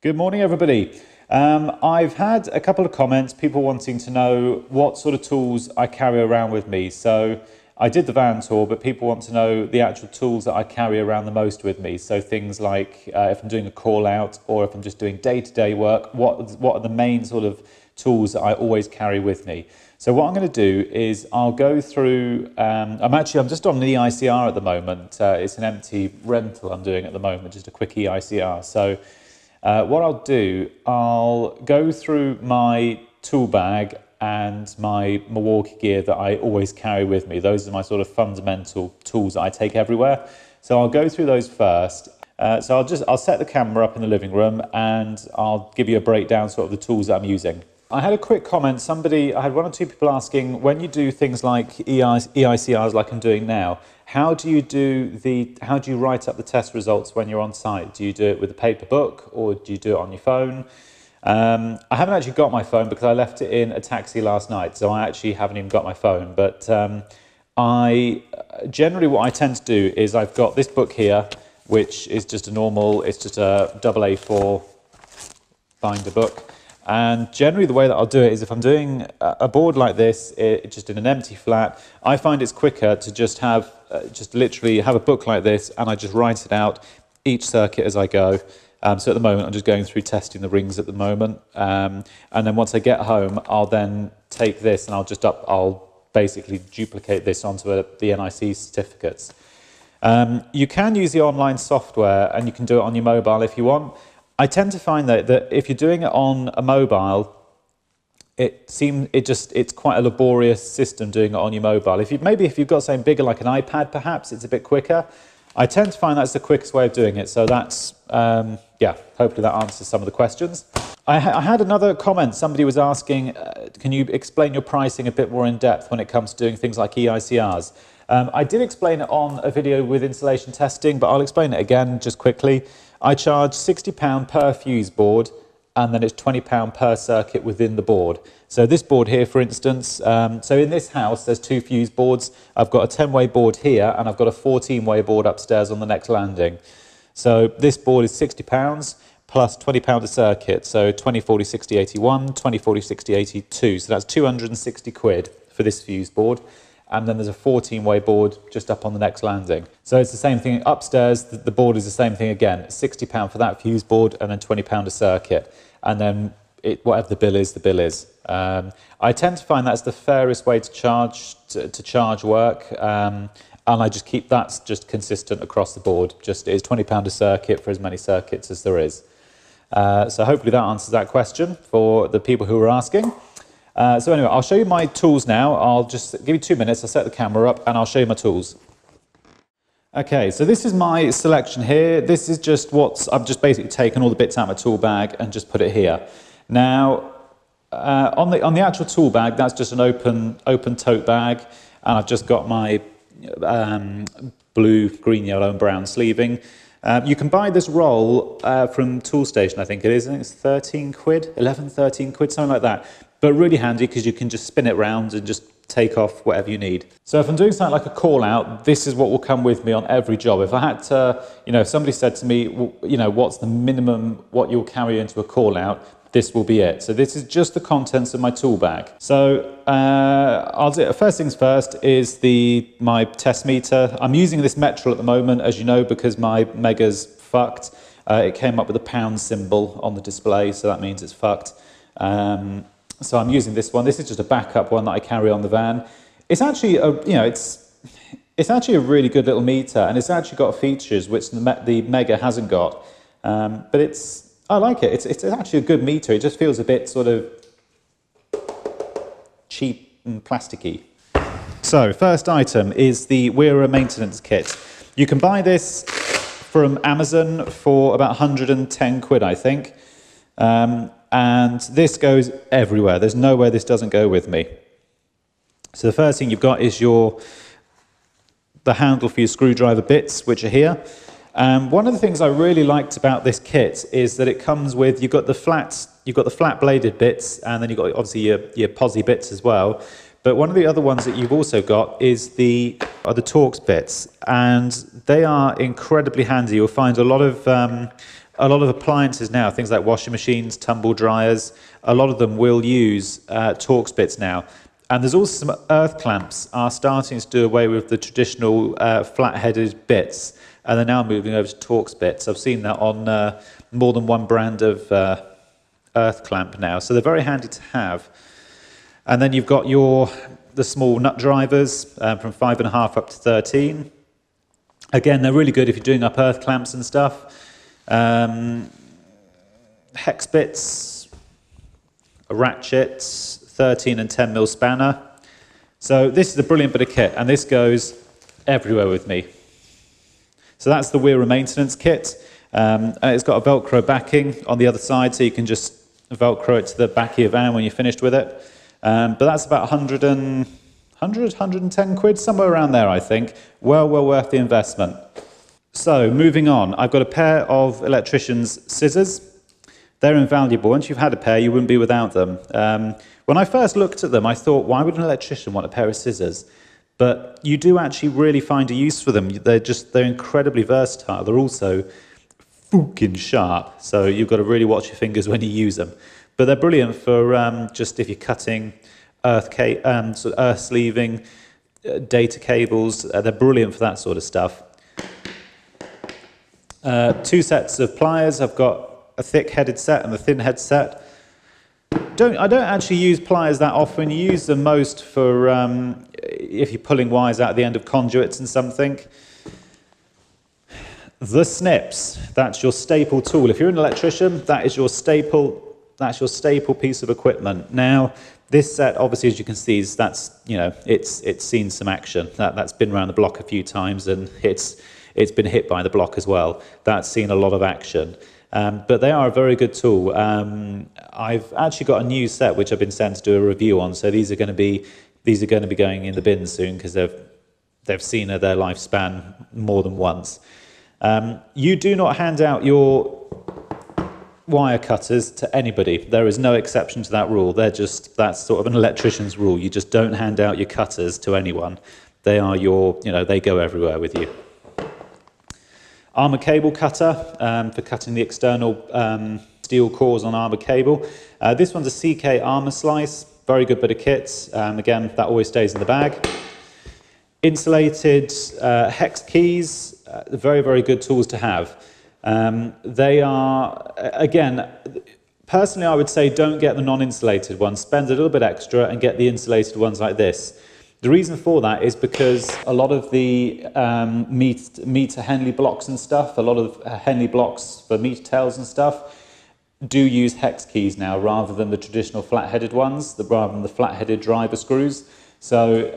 Good morning, everybody. I've had a couple of comments, people wanting to know what sort of tools I carry around with me. So I did the van tour, but people want to know the actual tools that I carry around the most with me. So things like if I'm doing a call out or if I'm just doing day-to-day work, what are the main sort of tools that I always carry with me. So what I'm going to do is I'll go through, I'm just on the EICR at the moment. It's an empty rental I'm doing at the moment, just a quick EICR. So what I'll do, I'll go through my tool bag and my Milwaukee gear that I always carry with me. Those are my sort of fundamental tools that I take everywhere. So I'll go through those first. So I'll set the camera up in the living room and I'll give you a breakdown sort of the tools that I'm using. I had a quick comment. I had one or two people asking, when you do things like EICRs like I'm doing now, how do you write up the test results when you're on site? Do you do it with a paper book or do you do it on your phone? I haven't actually got my phone because I left it in a taxi last night, so I actually haven't even got my phone. But generally what I tend to do is I've got this book here, which is just it's just a double A4 binder book. And generally the way that I'll do it is if I'm doing a board like this, just in an empty flat, I find it's quicker to just literally have a book like this and I just write it out each circuit as I go. So at the moment I'm just going through testing the rings at the moment. And then once I get home, I'll then take this and I'll basically duplicate this onto the NIC certificates. You can use the online software and you can do it on your mobile if you want. I tend to find that if you're doing it on a mobile, it's quite a laborious system doing it on your mobile. If you've got something bigger like an iPad, perhaps it's a bit quicker. I tend to find that's the quickest way of doing it. So that's hopefully that answers some of the questions. I had another comment. Somebody was asking, can you explain your pricing a bit more in depth when it comes to doing things like EICRs? I did explain it on a video with installation testing, but I'll explain it again just quickly. I charge £60 per fuse board, and then it's £20 per circuit within the board. So this board here, for instance, so in this house, there's two fuse boards. I've got a 10-way board here, and I've got a 14-way board upstairs on the next landing. So this board is £60 plus £20 a circuit. So 20, 40, 60, 81, 20, 40, 60, 82. So that's 260 quid for this fuse board. And then there's a 14-way board just up on the next landing. So it's the same thing upstairs. The board is the same thing again. £60 for that fuse board and then £20 a circuit. And then whatever the bill is, the bill is. I tend to find that's the fairest way to charge work. And I just keep that just consistent across the board. Just it's £20 a circuit for as many circuits as there is. So hopefully that answers that question for the people who were asking. So anyway, I'll show you my tools now. I'll just give you 2 minutes. I'll set the camera up and I'll show you my tools. Okay, so this is my selection here. This is just I've just basically taken all the bits out of my tool bag and just put it here. Now, on the actual tool bag, that's just an open tote bag, and I've just got my blue, green, yellow, and brown sleeving. You can buy this roll from Toolstation, I think it is. I think it's 13 quid, 11, 13 quid, something like that. But really handy because you can just spin it round and just take off whatever you need. So if I'm doing something like a call out, this is what will come with me on every job. If I had to, if somebody said to me, well, what's the minimum what you'll carry into a call out, this will be it. So this is just the contents of my tool bag. So I'll do it. First things first is my test meter. I'm using this metal at the moment, as you know, because my Mega's fucked. It came up with a pound symbol on the display, so that means it's fucked. So I'm using this one. This is just a backup one that I carry on the van. It's actually it's actually a really good little meter, and it's actually got features which the Mega hasn't got. But I like it. It's actually a good meter. It just feels a bit sort of cheap and plasticky. So first item is the Weira maintenance kit. You can buy this from Amazon for about 110 quid, I think. And this goes everywhere. There's nowhere this doesn't go with me. So the first thing you've got is the handle for your screwdriver bits, which are here. One of the things I really liked about this kit is that it comes with, you've got the flat bladed bits, and then you've got obviously your posi bits as well. But one of the other ones that you've also got is the Torx bits, and they are incredibly handy. You'll find a lot a lot of appliances now, things like washing machines, tumble dryers, a lot of them will use Torx bits now. And there's also some earth clamps are starting to do away with the traditional flat-headed bits, and they're now moving over to Torx bits. I've seen that on more than one brand of earth clamp now, so they're very handy to have. And then you've got the small nut drivers from 5.5 up to 13. Again, they're really good if you're doing up earth clamps and stuff. Hex bits, ratchets, 13 and 10 mil spanner. So this is a brilliant bit of kit, and this goes everywhere with me. So that's the Weir maintenance kit. And it's got a Velcro backing on the other side, so you can just Velcro it to the back of your van when you're finished with it. But that's about 110 quid, somewhere around there, I think. Well worth the investment. So moving on, I've got a pair of Electricians scissors. They're invaluable. Once you've had a pair, you wouldn't be without them. When I first looked at them, I thought, why would an electrician want a pair of scissors? But you do actually really find a use for them. They're incredibly versatile. They're also fucking sharp. So you've got to really watch your fingers when you use them. But they're brilliant for just if you're cutting earth sleeving, data cables. They're brilliant for that sort of stuff. 2 sets of pliers. I've got a thick-headed set and a thin-head set. I don't actually use pliers that often. You use them most for if you're pulling wires out at the end of conduits and something. The snips, that's your staple tool. If you're an electrician, that is your staple. That's your staple piece of equipment. Now, this set, obviously, as you can see, it's seen some action. That's been around the block a few times, and it's been hit by the block as well. That's seen a lot of action. But they are a very good tool. I've actually got a new set which I've been sent to do a review on. So these are going to be going in the bin soon because they've seen their lifespan more than once. You do not hand out your wire cutters to anybody. There is no exception to that rule. That's sort of an electrician's rule. You just don't hand out your cutters to anyone. They are they go everywhere with you. Armour cable cutter for cutting the external steel cores on armour cable. This one's a CK armour slice, very good bit of kit. Again, that always stays in the bag. Insulated hex keys, very good tools to have. They are, again, personally I would say don't get the non-insulated ones, spend a little bit extra and get the insulated ones like this. The reason for that is because a lot of the meter Henley blocks and stuff, a lot of Henley blocks for meter tails and stuff, do use hex keys now rather than the traditional flat-headed ones, rather than the flat-headed driver screws. So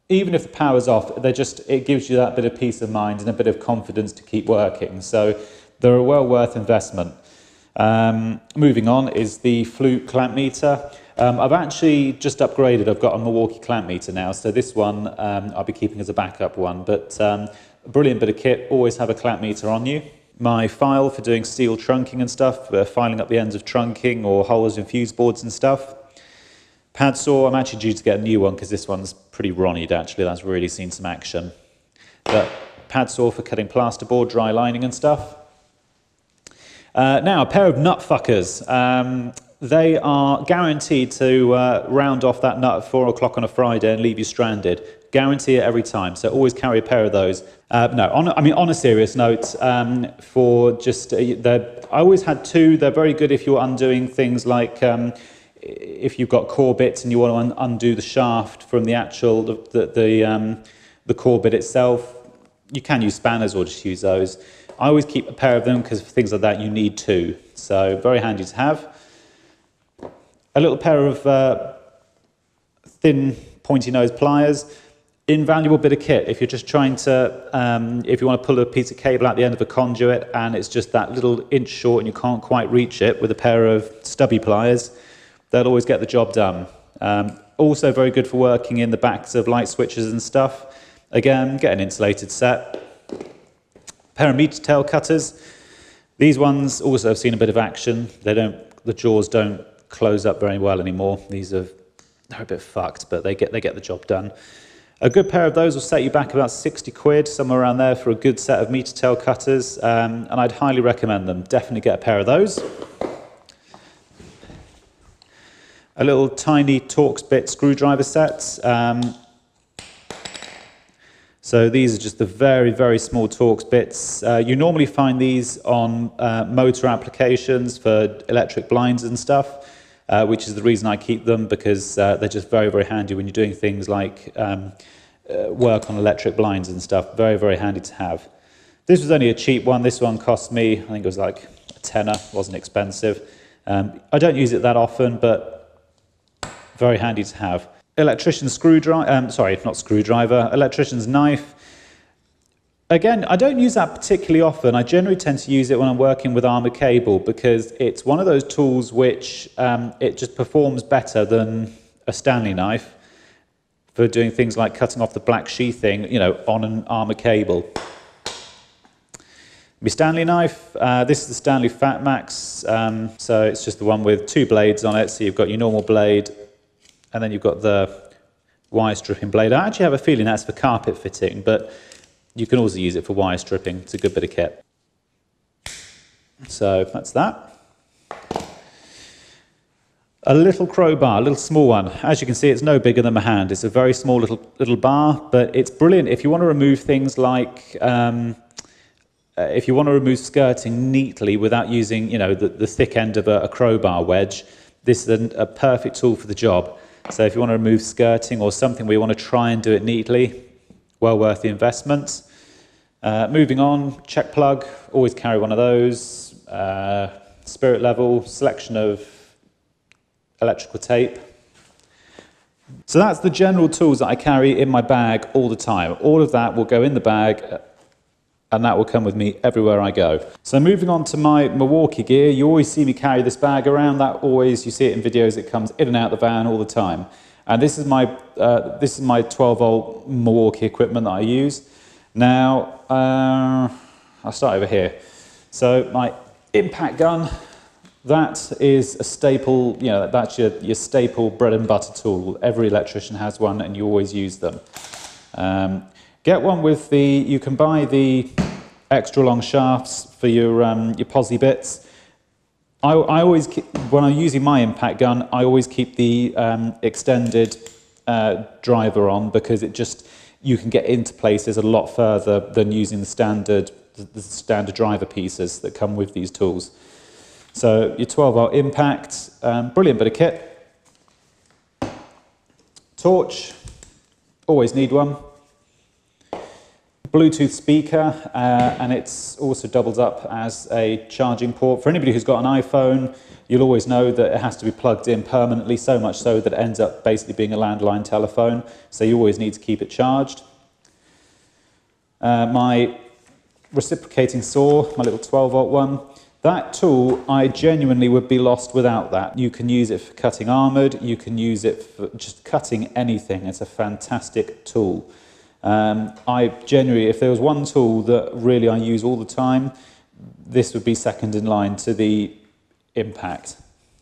even if the power's off, it gives you that bit of peace of mind and a bit of confidence to keep working. So they're a well worth investment. Moving on is the Fluke clamp meter. I've actually just upgraded. I've got a Milwaukee clamp meter now, so this one I'll be keeping as a backup one. But a brilliant bit of kit, always have a clamp meter on you. My file for doing steel trunking and stuff, filing up the ends of trunking or holes in fuse boards and stuff. Pad saw, I'm actually due to get a new one because this one's pretty ronnied actually, that's really seen some action. But pad saw for cutting plasterboard, dry lining and stuff. Now, a pair of nut fuckers. They are guaranteed to round off that nut at 4 o'clock on a Friday and leave you stranded. Guarantee it every time, so always carry a pair of those. On a serious note, I always had 2. They're very good if you're undoing things like if you've got core bits and you want to undo the shaft from the actual the core bit itself. You can use spanners or just use those. I always keep a pair of them because for things like that you need 2, so very handy to have. A little pair of thin pointy nose pliers. Invaluable bit of kit if you're just trying to, if you want to pull a piece of cable out the end of a conduit and it's just that little inch short and you can't quite reach it with a pair of stubby pliers, they'll always get the job done. Also very good for working in the backs of light switches and stuff. Again, get an insulated set. Pair of meter tail cutters. These ones also have seen a bit of action. The jaws don't close up very well anymore. They're a bit fucked, but they get the job done. A good pair of those will set you back about 60 quid, somewhere around there, for a good set of meter tail cutters, and I'd highly recommend them. Definitely get a pair of those. A little tiny Torx bit screwdriver set. So these are just the very, very small Torx bits. You normally find these on motor applications for electric blinds and stuff, which is the reason I keep them, because they're just very, very handy when you're doing things like work on electric blinds and stuff. Very, very handy to have. This was only a cheap one. This one cost me, I think it was like a tenner, wasn't expensive. I don't use it that often, but very handy to have. Electrician's screwdriver, sorry, not screwdriver, electrician's knife. Again, I don't use that particularly often. I generally tend to use it when I'm working with armoured cable, because it's one of those tools which it just performs better than a Stanley knife for doing things like cutting off the black sheathing, you know, on an armoured cable. My Stanley knife, this is the Stanley Fat Max, so it's just the one with 2 blades on it. So you've got your normal blade, and then you've got the wire stripping blade. I actually have a feeling that's for carpet fitting, but you can also use it for wire stripping. It's a good bit of kit. So that's that. A little crowbar, a little small one. As you can see, it's no bigger than my hand. It's a very small little bar, but it's brilliant if you want to remove things like, if you want to remove skirting neatly without using, you know, the thick end of a crowbar wedge. This is a perfect tool for the job. So if you want to remove skirting or something where you want to try and do it neatly, well worth the investment. Moving on, check plug, always carry one of those. Spirit level, selection of electrical tape. So that's the general tools that I carry in my bag all the time. All of that will go in the bag, and that will come with me everywhere I go. So moving on to my Milwaukee gear, you always see me carry this bag around. That always, you see it in videos, it comes in and out of the van all the time. And this is my 12-volt Milwaukee equipment that I use. Now, I'll start over here. So my impact gun, that is a staple, you know, that's your staple bread and butter tool. Every electrician has one, and you always use them. Get one with you can buy the extra long shafts for your posi bits. I always keep, when I'm using my impact gun, I always keep the extended driver on, because you can get into places a lot further than using the standard driver pieces that come with these tools. So your 12-volt impact, brilliant bit of kit. Torch, always need one. Bluetooth speaker, and it's also doubles up as a charging port. For anybody who's got an iPhone, you'll always know that it has to be plugged in permanently, so much so that it ends up basically being a landline telephone, so you always need to keep it charged. My reciprocating saw, my little 12-volt one, that tool, I genuinely would be lost without that. You can use it for cutting armoured, you can use it for just cutting anything. It's a fantastic tool. I genuinely, if there was one tool that really I use all the time, this would be second in line to the impact.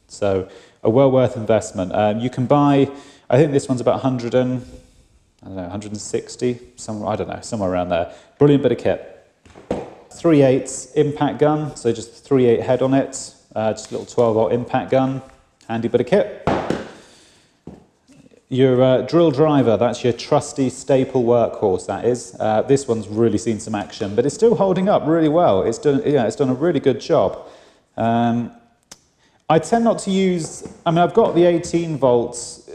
So a well worth investment. You can buy, I think this one's about 160, somewhere around there. Brilliant bit of kit. 3/8 impact gun, so just 3/8 head on it, just a little 12-volt impact gun, handy bit of kit. Your drill driver, that's your trusty staple workhorse, that is. This one's really seen some action, but it's still holding up really well. It's done a really good job. I tend not to use, I've got the 18 volts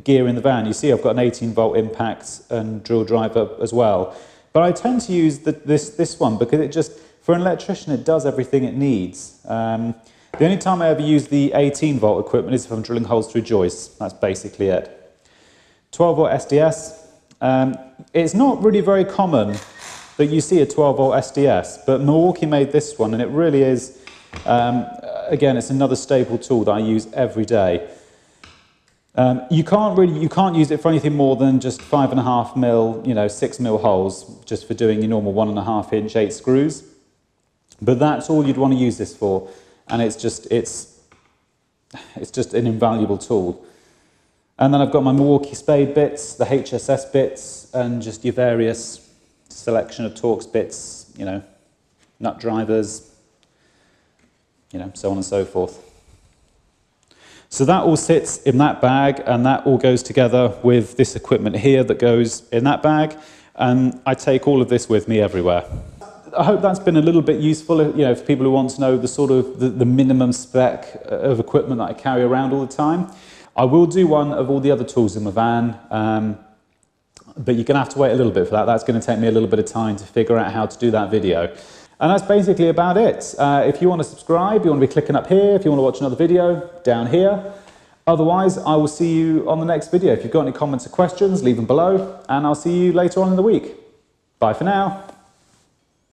gear in the van. You see I've got an 18-volt impact and drill driver as well. But I tend to use this one because it just, for an electrician, it does everything it needs. The only time I ever use the 18-volt equipment is if I'm drilling holes through joists. That's basically it. 12-volt SDS. It's not really very common that you see a 12-volt SDS, but Milwaukee made this one, and it really is, again, it's another staple tool that I use every day. You can't use it for anything more than just 5.5 mil, 6 mil holes, just for doing your normal 1.5 inch 8 screws. But that's all you'd want to use this for, and it's just an invaluable tool. And then I've got my Milwaukee spade bits, the HSS bits, and just your various selection of Torx bits, you know, nut drivers, you know, so on and so forth. So that all sits in that bag, and that all goes together with this equipment here that goes in that bag. And I take all of this with me everywhere. I hope that's been a little bit useful, you know, for people who want to know the sort of the minimum spec of equipment that I carry around all the time. I will do one of all the other tools in my van, but you're going to have to wait a little bit for that. That's going to take me a little bit of time to figure out how to do that video. And that's basically about it. If you want to subscribe, you want to be clicking up here. If you want to watch another video, down here. Otherwise, I will see you on the next video. If you've got any comments or questions, leave them below, and I'll see you later on in the week. Bye for now.